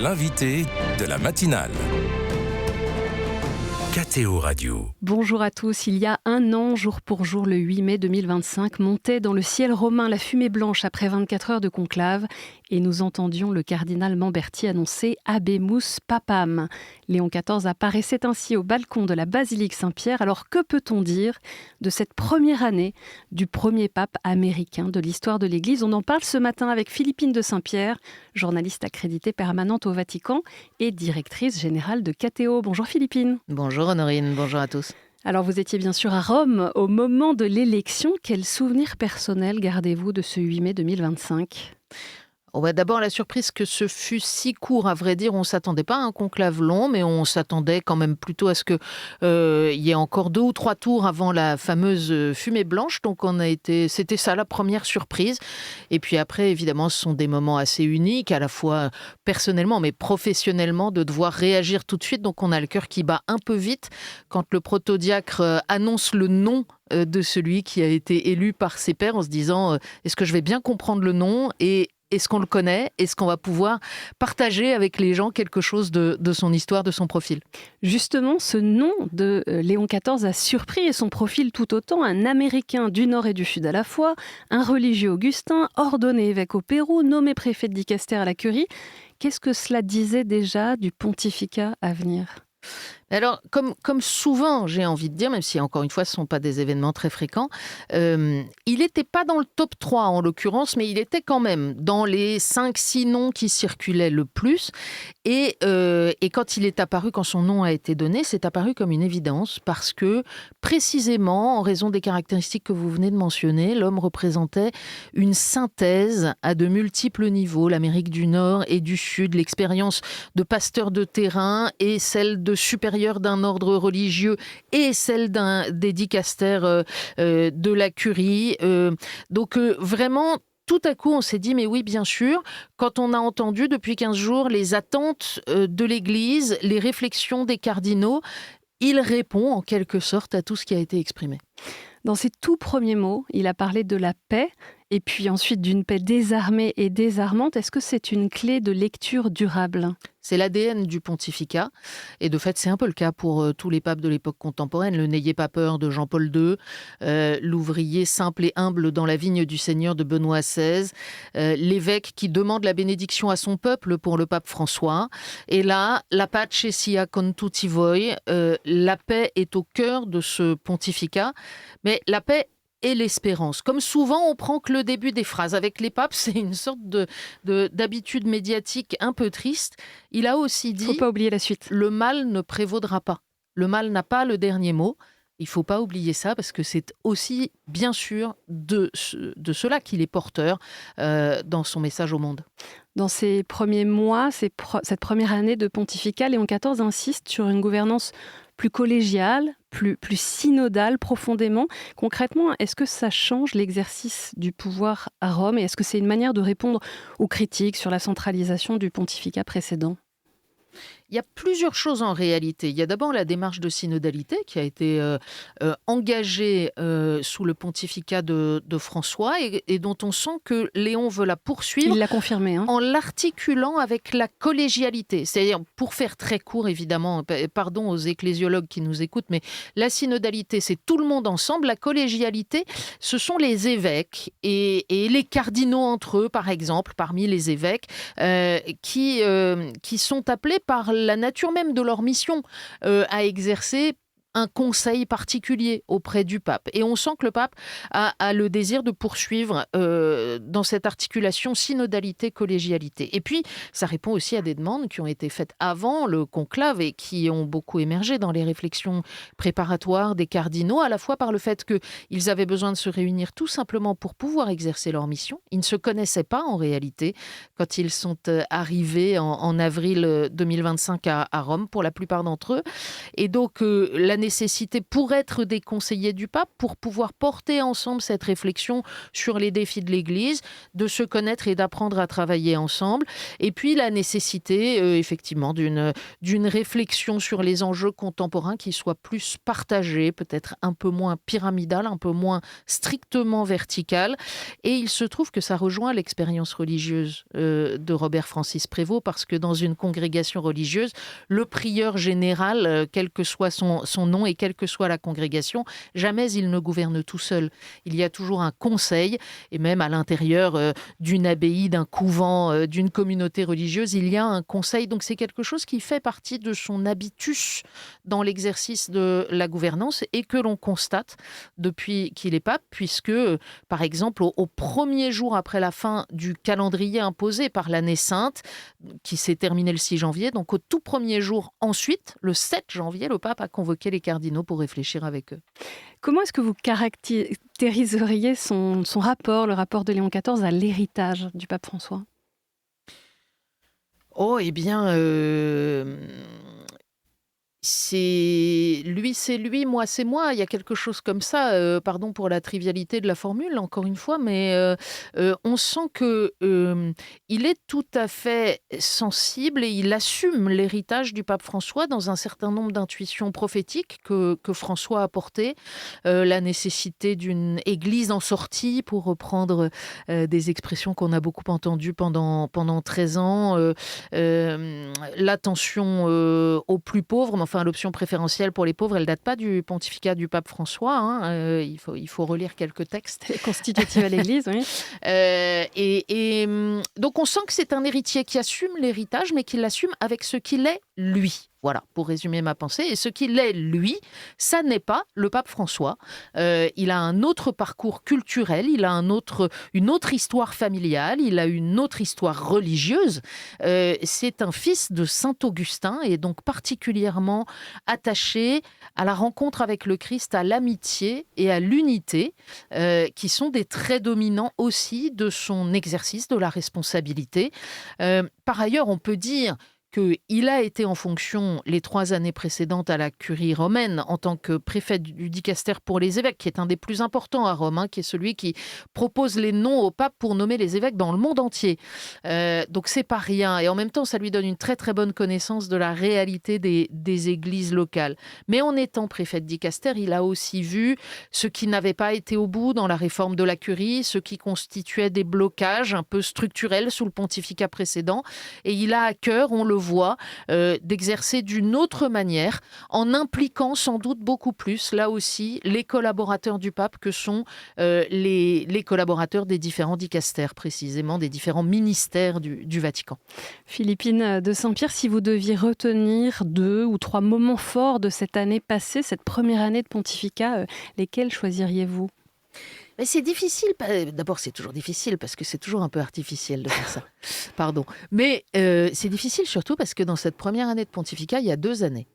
l'invité de la matinale. KTO Radio. Bonjour à tous. Il y a un an, jour pour jour, le 8 mai 2025, montait dans le ciel romain la fumée blanche après 24 heures de conclave et nous entendions le cardinal Mamberti annoncer « Habemus Papam ». Léon XIV apparaissait ainsi au balcon de la basilique Saint-Pierre. Alors que peut-on dire de cette première année du premier pape américain de l'histoire de l'Église ? On en parle ce matin avec Philippine de Saint-Pierre, journaliste accréditée permanente au Vatican et directrice générale de KTO. Bonjour Philippine. Bonjour Honorine, bonjour à tous. Alors vous étiez bien sûr à Rome au moment de l'élection. Quel souvenir personnel gardez-vous de ce 8 mai 2025 ? D'abord, la surprise que ce fut si court, à vrai dire, on ne s'attendait pas à un conclave long, mais on s'attendait quand même plutôt à ce qu'il y ait encore 2 ou 3 tours avant la fameuse fumée blanche. Donc c'était ça la première surprise. Et puis après, évidemment, ce sont des moments assez uniques, à la fois personnellement, mais professionnellement, de devoir réagir tout de suite. Donc on a le cœur qui bat un peu vite quand le protodiacre annonce le nom de celui qui a été élu par ses pairs, en se disant est-ce que je vais bien comprendre le nom et est-ce qu'on le connaît ? Est-ce qu'on va pouvoir partager avec les gens quelque chose de son histoire, de son profil ? Justement, ce nom de Léon XIV a surpris et son profil tout autant. Un Américain du Nord et du Sud à la fois, un religieux augustin, ordonné évêque au Pérou, nommé préfet de Dicaster à la Curie. Qu'est-ce que cela disait déjà du pontificat à venir ? Alors, comme souvent, j'ai envie de dire, même si encore une fois, ce ne sont pas des événements très fréquents, il n'était pas dans le top 3 en l'occurrence, mais il était quand même dans les 5-6 noms qui circulaient le plus. Et quand il est apparu, quand son nom a été donné, c'est apparu comme une évidence parce que, précisément, en raison des caractéristiques que vous venez de mentionner, l'homme représentait une synthèse à de multiples niveaux, l'Amérique du Nord et du Sud, l'expérience de pasteur de terrain et celle de supérieur d'un ordre religieux et celle des dicastères de la curie. Donc vraiment, tout à coup, on s'est dit, mais oui, bien sûr, quand on a entendu depuis 15 jours les attentes de l'Église, les réflexions des cardinaux, il répond en quelque sorte à tout ce qui a été exprimé. Dans ses tout premiers mots, il a parlé de la paix et puis ensuite d'une paix désarmée et désarmante. Est-ce que c'est une clé de lecture durable ? C'est l'ADN du pontificat et de fait c'est un peu le cas pour tous les papes de l'époque contemporaine. Le « N'ayez pas peur » de Jean-Paul II, l'ouvrier simple et humble dans la vigne du Seigneur de Benoît XVI, l'évêque qui demande la bénédiction à son peuple pour le pape François. Et là, la pace sia con tutti voi, la paix est au cœur de ce pontificat, mais la paix et l'espérance. Comme souvent, on prend que le début des phrases. Avec les papes, c'est une sorte d'habitude médiatique un peu triste. Il a aussi dit... Il ne faut pas oublier la suite. Le mal ne prévaudra pas. Le mal n'a pas le dernier mot. Il ne faut pas oublier ça parce que c'est aussi, bien sûr, de cela qu'il est porteur dans son message au monde. Dans ces premiers mois, cette première année de pontificat, Léon XIV insiste sur une gouvernance plus collégiale, plus synodale profondément. Concrètement, est-ce que ça change l'exercice du pouvoir à Rome et est-ce que c'est une manière de répondre aux critiques sur la centralisation du pontificat précédent ? Il y a plusieurs choses en réalité. Il y a d'abord la démarche de synodalité qui a été engagée sous le pontificat de François et dont on sent que Léon veut la poursuivre. Il l'a confirmé. En l'articulant avec la collégialité. C'est-à-dire, pour faire très court évidemment, pardon aux ecclésiologues qui nous écoutent, mais la synodalité, c'est tout le monde ensemble. La collégialité, ce sont les évêques et les cardinaux entre eux, par exemple, parmi les évêques, qui sont appelés par la nature même de leur mission à exercer un conseil particulier auprès du pape. Et on sent que le pape a le désir de poursuivre dans cette articulation synodalité-collégialité. Et puis, ça répond aussi à des demandes qui ont été faites avant le conclave et qui ont beaucoup émergé dans les réflexions préparatoires des cardinaux, à la fois par le fait qu'ils avaient besoin de se réunir tout simplement pour pouvoir exercer leur mission. Ils ne se connaissaient pas en réalité quand ils sont arrivés en avril 2025 à Rome, pour la plupart d'entre eux. Et donc, l'année nécessité pour être des conseillers du pape, pour pouvoir porter ensemble cette réflexion sur les défis de l'Église, de se connaître et d'apprendre à travailler ensemble. Et puis la nécessité, effectivement, d'une réflexion sur les enjeux contemporains qui soit plus partagée, peut-être un peu moins pyramidale, un peu moins strictement verticale. Et il se trouve que ça rejoint l'expérience religieuse de Robert Francis Prévost, parce que dans une congrégation religieuse, le prieur général, quel que soit son nom et quelle que soit la congrégation, jamais il ne gouverne tout seul. Il y a toujours un conseil, et même à l'intérieur d'une abbaye, d'un couvent, d'une communauté religieuse, il y a un conseil. Donc c'est quelque chose qui fait partie de son habitus dans l'exercice de la gouvernance et que l'on constate depuis qu'il est pape, puisque, par exemple, au premier jour après la fin du calendrier imposé par l'année sainte, qui s'est terminé le 6 janvier, donc au tout premier jour ensuite, le 7 janvier, le pape a convoqué les cardinaux pour réfléchir avec eux. Comment est-ce que vous caractériseriez son rapport, le rapport de Léon XIV à l'héritage du pape François ? Oh, eh bien, c'est lui, moi, c'est moi. Il y a quelque chose comme ça. Pardon pour la trivialité de la formule, encore une fois, mais on sent que il est tout à fait sensible et il assume l'héritage du pape François dans un certain nombre d'intuitions prophétiques que François a portées. La nécessité d'une église en sortie, pour reprendre des expressions qu'on a beaucoup entendues pendant 13 ans. L'attention aux plus pauvres, mais enfin l'option préférentielle pour les pauvres, elle date pas du pontificat du pape François. Il faut relire quelques textes constitutifs à l'Église, oui. Donc on sent que c'est un héritier qui assume l'héritage, mais qui l'assume avec ce qu'il est lui. Voilà, pour résumer ma pensée. Et ce qu'il est, lui, ça n'est pas le pape François. Il a un autre parcours culturel, il a une autre histoire familiale, il a une autre histoire religieuse. C'est un fils de Saint Augustin et donc particulièrement attaché à la rencontre avec le Christ, à l'amitié et à l'unité, qui sont des traits dominants aussi de son exercice de la responsabilité. Par ailleurs, on peut dire qu'il a été en fonction les 3 années précédentes à la curie romaine en tant que préfet du dicaster pour les évêques, qui est un des plus importants à Rome, qui est celui qui propose les noms au pape pour nommer les évêques dans le monde entier. Donc c'est pas rien. Et en même temps, ça lui donne une très très bonne connaissance de la réalité des églises locales. Mais en étant préfet de dicaster, il a aussi vu ce qui n'avait pas été au bout dans la réforme de la curie, ce qui constituait des blocages un peu structurels sous le pontificat précédent. Et il a à cœur, on le voit, d'exercer d'une autre manière, en impliquant sans doute beaucoup plus, là aussi, les collaborateurs du pape que sont les collaborateurs des différents dicastères, précisément, des différents ministères du Vatican. Philippine de Saint-Pierre, si vous deviez retenir 2 ou 3 moments forts de cette année passée, cette première année de pontificat, lesquels choisiriez-vous ? Mais c'est difficile. D'abord, c'est toujours difficile parce que c'est toujours un peu artificiel de faire ça. Pardon. Mais c'est difficile surtout parce que dans cette première année de pontificat, il y a 2 années.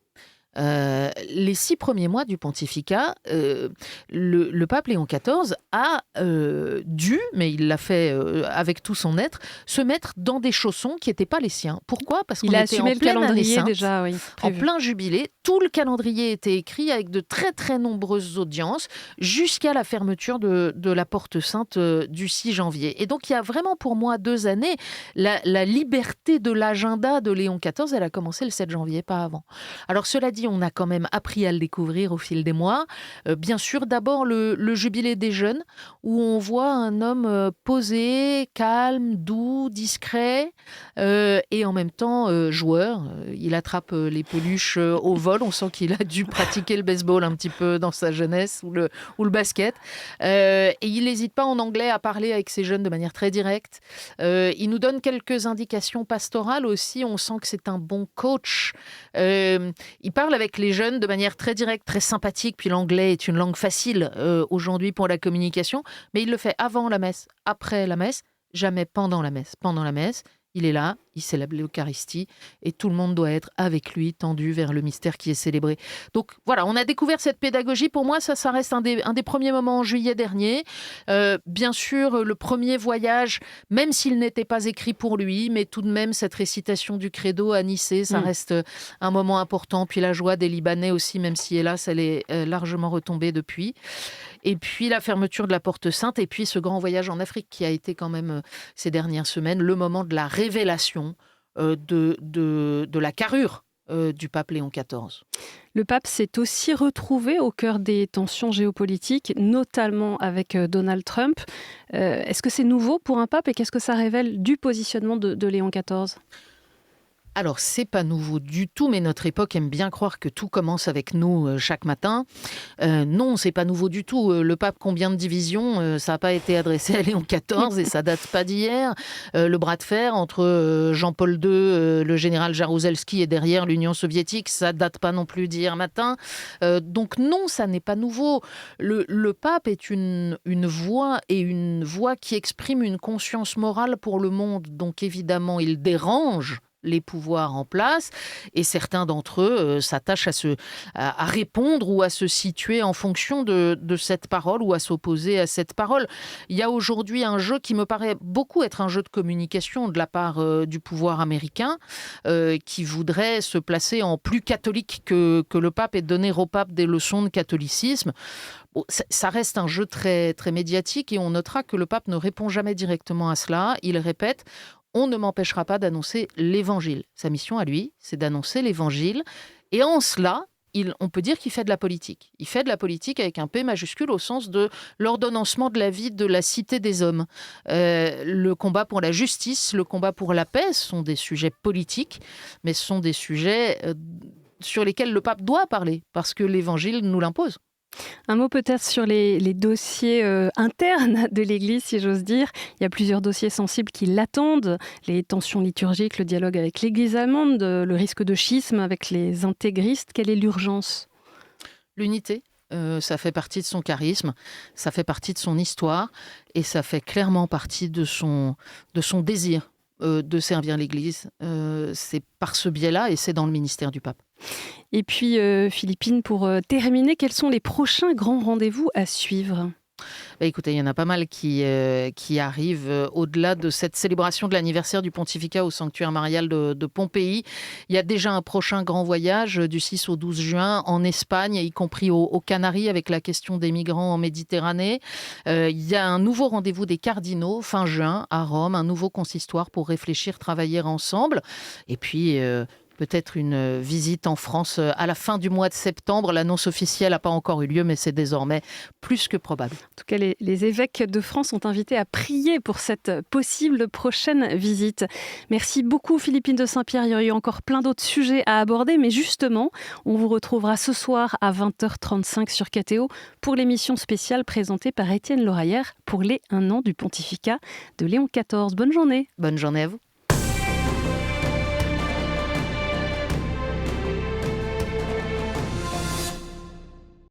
Les 6 premiers mois du pontificat, le pape Léon XIV a dû, mais il l'a fait avec tout son être, se mettre dans des chaussons qui n'étaient pas les siens. Pourquoi ? Parce qu'on il a était assumé en le pleine calendrier année sainte, déjà, oui, en plein jubilé. Tout le calendrier était écrit avec de très très nombreuses audiences jusqu'à la fermeture de la porte sainte du 6 janvier. Et donc il y a vraiment pour moi 2 années, la liberté de l'agenda de Léon XIV, elle a commencé le 7 janvier, pas avant. Alors cela dit, on a quand même appris à le découvrir au fil des mois. Bien sûr, d'abord le jubilé des jeunes, où on voit un homme posé, calme, doux, discret, et en même temps joueur. Il attrape les peluches au vol. On sent qu'il a dû pratiquer le baseball un petit peu dans sa jeunesse, ou le basket. Et il n'hésite pas en anglais à parler avec ses jeunes de manière très directe. Il nous donne quelques indications pastorales aussi. On sent que c'est un bon coach. Il parle avec les jeunes de manière très directe, très sympathique. Puis l'anglais est une langue facile aujourd'hui pour la communication. Mais il le fait avant la messe, après la messe, jamais pendant la messe. Pendant la messe, il est là, il célèbre l'Eucharistie et tout le monde doit être avec lui, tendu vers le mystère qui est célébré. Donc voilà, on a découvert cette pédagogie. Pour moi, ça reste un des premiers moments en juillet dernier. Bien sûr, le premier voyage, même s'il n'était pas écrit pour lui, mais tout de même, cette récitation du credo à Nicée, ça reste un moment important. Puis la joie des Libanais aussi, même si hélas, elle est largement retombée depuis. Et puis la fermeture de la Porte Sainte, et puis ce grand voyage en Afrique qui a été quand même ces dernières semaines le moment de la révélation de la carrure du pape Léon XIV. Le pape s'est aussi retrouvé au cœur des tensions géopolitiques, notamment avec Donald Trump. Est-ce que c'est nouveau pour un pape et qu'est-ce que ça révèle du positionnement de Léon XIV ? Alors, c'est pas nouveau du tout, mais notre époque aime bien croire que tout commence avec nous chaque matin. Non, c'est pas nouveau du tout. Le pape, combien de divisions, ça n'a pas été adressé à Léon XIV et ça date pas d'hier. Le bras de fer entre Jean-Paul II, le général Jaruzelski et derrière l'Union soviétique, ça date pas non plus d'hier matin. Donc non, ça n'est pas nouveau. Le pape est une voix et une voix qui exprime une conscience morale pour le monde. Donc évidemment, il dérange les pouvoirs en place, et certains d'entre eux s'attachent à répondre ou à se situer en fonction de cette parole ou à s'opposer à cette parole. Il y a aujourd'hui un jeu qui me paraît beaucoup être un jeu de communication de la part du pouvoir américain qui voudrait se placer en plus catholique que le pape et donner au pape des leçons de catholicisme. Bon, ça reste un jeu très, très médiatique et on notera que le pape ne répond jamais directement à cela. Il répète: on ne m'empêchera pas d'annoncer l'évangile. Sa mission à lui, c'est d'annoncer l'évangile. Et en cela, on peut dire qu'il fait de la politique. Il fait de la politique avec un P majuscule au sens de l'ordonnancement de la vie de la cité des hommes. Le combat pour la justice, le combat pour la paix sont des sujets politiques, mais ce sont des sujets sur lesquels le pape doit parler, parce que l'évangile nous l'impose. Un mot peut-être sur les dossiers internes de l'Église, si j'ose dire. Il y a plusieurs dossiers sensibles qui l'attendent. Les tensions liturgiques, le dialogue avec l'Église allemande, le risque de schisme avec les intégristes. Quelle est l'urgence ? L'unité, ça fait partie de son charisme, ça fait partie de son histoire et ça fait clairement partie de son désir de servir l'Église. C'est par ce biais-là et c'est dans le ministère du pape. Et puis, Philippine, pour terminer, quels sont les prochains grands rendez-vous à suivre ? Écoutez, il y en a pas mal qui arrivent au-delà de cette célébration de l'anniversaire du pontificat au sanctuaire marial de Pompéi. Il y a déjà un prochain grand voyage du 6 au 12 juin en Espagne, y compris aux Canaries avec la question des migrants en Méditerranée. Il y a un nouveau rendez-vous des cardinaux fin juin à Rome, un nouveau consistoire pour réfléchir, travailler ensemble. Et puis peut-être une visite en France à la fin du mois de septembre. L'annonce officielle n'a pas encore eu lieu, mais c'est désormais plus que probable. En tout cas, les évêques de France sont invités à prier pour cette possible prochaine visite. Merci beaucoup Philippine de Saint-Pierre. Il y a eu encore plein d'autres sujets à aborder, mais justement, on vous retrouvera ce soir à 20h35 sur KTO pour l'émission spéciale présentée par Étienne Loraillère pour les 1 an du pontificat de Léon XIV. Bonne journée. Bonne journée à vous.